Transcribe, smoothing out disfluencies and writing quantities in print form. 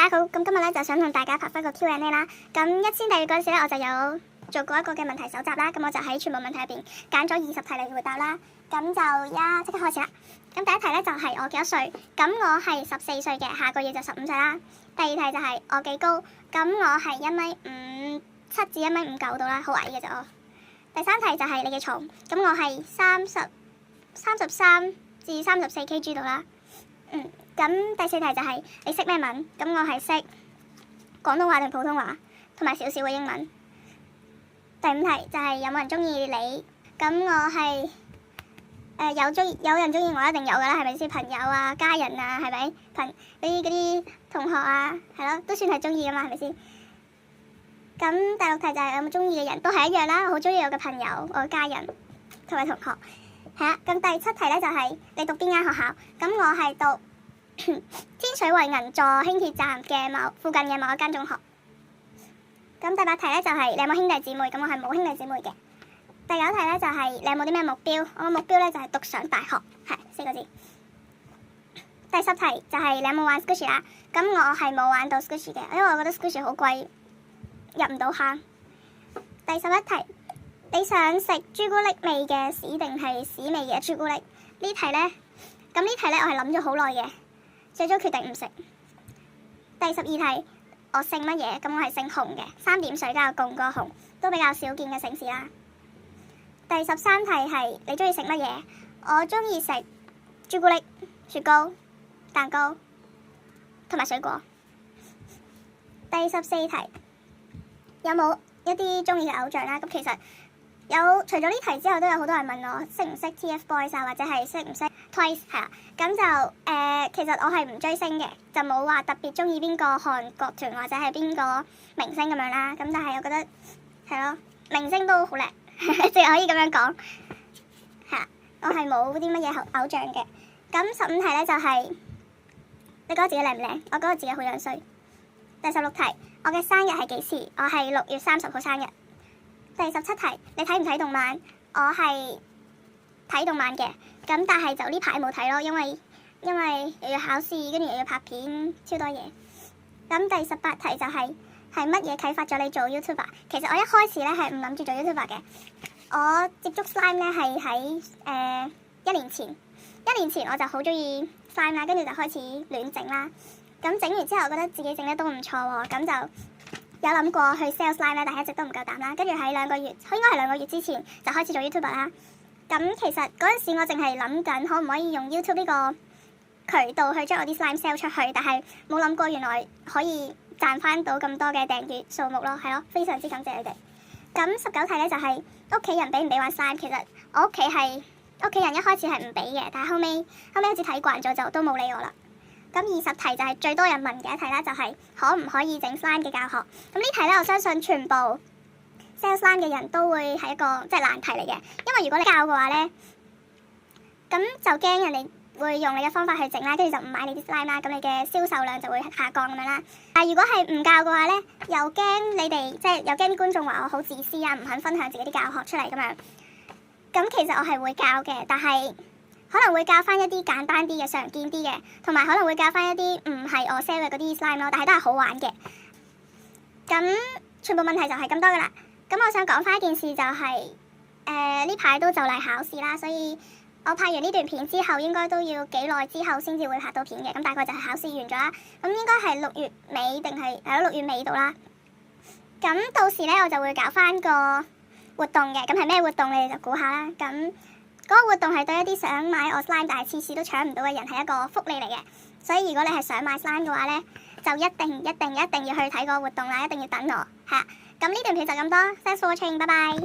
大家好，咁今日咧就想同大家拍翻個 Q&A 啦。咁1000訂閱嗰陣時咧，我就有做過一個嘅問題搜集啦。咁我就喺全部問題入邊揀咗20題嚟回答啦。咁就即刻開始啦。咁第一題咧就係我幾多歲？咁我係14歲嘅，下個月就15歲啦。第二題就係我幾高？咁我係1.57至1.59度啦，好矮嘅啫我。第三題就係你嘅重，咁我係33至34 kg 度啦。咁第四題就係你識咩文？咁我係識廣東話定普通話，同埋少少嘅英文。第五題就係有冇人中意你？咁我係有人中意我一定有㗎啦，係咪先？朋友啊、家人啊，係咪？嗰啲同學啊，係咯，都算係中意㗎嘛，係咪先？咁第六題就係有冇中意嘅人？都係一樣啦，我好中意我嘅朋友、我嘅家人同埋同學。係啊，咁第七題咧就係你讀邊間學校？咁我係讀天水圍銀座輕鐵站嘅附近嘅某一間中學。咁第八題咧就係你有冇兄弟姊妹？咁我係冇兄弟姊妹嘅。第九題咧就係你有冇啲咩目標？我嘅目標咧就係讀上大學，係4個字。第10題就係你有冇玩 Squishy 啦？咁我係冇玩到 Squishy 嘅，因為我覺得 Squishy 好貴，入唔到坑。第11題，你想食朱古力味嘅屎定係屎味嘅朱古力？咁呢題咧我係諗咗好耐嘅，最終決定唔食。第12題，我姓乜嘢？咁我係姓洪嘅，3點水加個共個洪，都比較少見嘅姓氏啦。第13題係你中意食乜嘢？我中意食朱古力、雪糕、蛋糕同埋水果。第14題，有冇一啲中意嘅偶像啦？咁其實除咗呢題之後，都有好多人問我識唔識 TFBOYS 啊，或者係識唔識 Twice 係啊。咁就其實我係唔追星嘅，就冇話特別中意邊個韓國團或者係邊個明星咁樣啦。咁但係我覺得係咯，明星都好叻，淨係可以咁樣講係啊。我係冇啲乜嘢偶像嘅。咁15題咧就係你覺得自己靚唔靚？我覺得自己好樣衰。第16題，我嘅生日係幾時？我係6月30號生日。第17題，你睇唔睇動漫？我係睇動漫嘅，咁但係就呢排冇睇咯，因為又要考試，跟住又要拍片，超多嘢。咁第18題就係乜嘢啟發咗你做 YouTuber？ 其實我一開始咧係唔諗住做 YouTuber 嘅，我接觸 slime 咧係喺1年前我就好中意 slime 啦，跟住就開始亂整啦。咁整完之後，我覺得自己整得都唔錯喎，咁就有諗過去 sell slime 咧，但係一直都唔夠膽啦。跟住喺2個月，應該係2個月之前就開始做 YouTuber 啦。咁其實嗰陣時我淨係諗緊可唔可以用 YouTube 呢個渠道去將我啲 slime sell 出去，但係冇諗過原來可以賺翻到咁多嘅訂閱數目咯，係咯，非常之感謝你哋。咁19題咧就係屋企人俾唔俾玩 slime？其實我屋企人一開始係唔俾嘅，但係後尾好似睇慣咗就都冇理我啦。咁20題就係最多人問嘅一題啦，就係可唔可以整 slime 嘅教學？咁呢題咧，我相信全部 sell slime 嘅人都會係一個難題嚟嘅，因為如果你教嘅話咧，咁就驚人哋會用你嘅方法去整啦，跟住就唔買你啲 slime 啦，咁你嘅銷售量就會下降咁樣啦。但係如果係唔教嘅話咧，又驚你哋又驚啲觀眾話我好自私啊，唔肯分享自己啲教學出嚟咁樣。咁其實我係會教嘅，但係可能會教翻一啲簡單啲嘅、常見啲嘅，同埋可能會教翻一啲唔係我 sell 嘅嗰啲 slime 咯，但係都係好玩嘅。咁全部問題就係咁多噶啦。咁我想講翻一件事就係呢排都就嚟考試啦，所以我拍完呢段片之後，應該都要幾耐之後先至會拍到片嘅。咁大概就係考試完咗啦，咁應該係6月尾定係6月尾度啦。咁到時咧我就會搞翻個活動嘅，咁係咩活動你哋就估下啦。咁嗰個活動係對一啲想買我 slime 但係次次都搶唔到嘅人係一個福利嚟嘅，所以如果你係想買 slime 嘅話咧，就一定要去睇個活動啦，一定要等我。係啊，咁呢段片就咁多，thanks for watching，拜拜。